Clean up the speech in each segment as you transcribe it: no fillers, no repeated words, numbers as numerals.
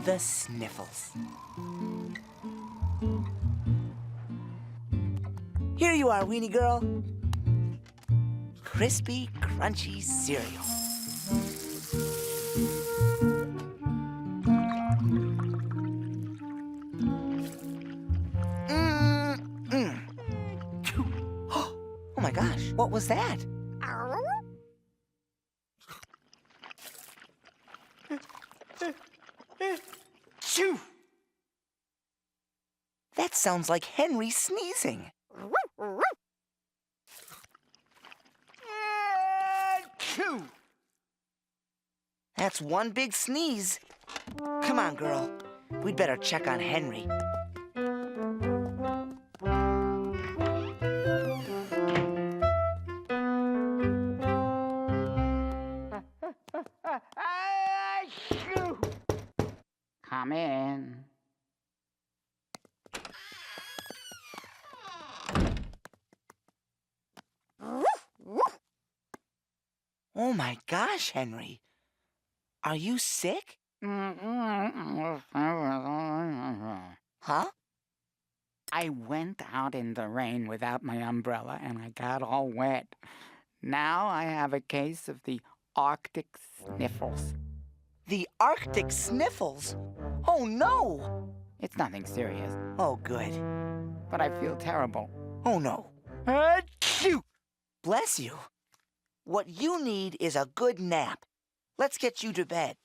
the Sniffles. Here you are, weenie girl. Crispy, crunchy cereal. Oh my gosh, what was that? Achoo! That sounds like Henry sneezing. Achoo! That's one big sneeze. Come on, girl. We'd better check on Henry. Come in. Oh my gosh, Henry. Are you sick? Huh? I went out in the rain without my umbrella and I got all wet. Now I have a case of the Arctic sniffles. The Arctic Sniffles? Oh no! It's nothing serious, Oh, good. but I feel terrible. Oh no. Achoo! Bless you. What you need is a good nap. Let's get you to bed.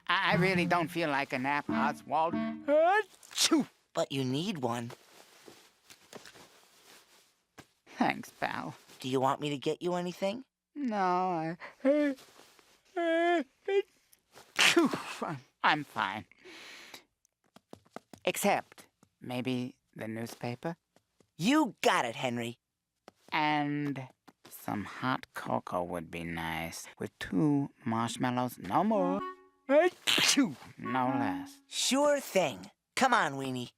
I really don't feel like a nap, Oswald. Achoo! But you need one. Thanks, pal. Do you want me to get you anything? No, I'm fine. Except maybe the newspaper You got it, Henry. and some hot cocoa would be nice. With 2 marshmallows, no more. Achoo! No less. Sure thing. Come on, weenie.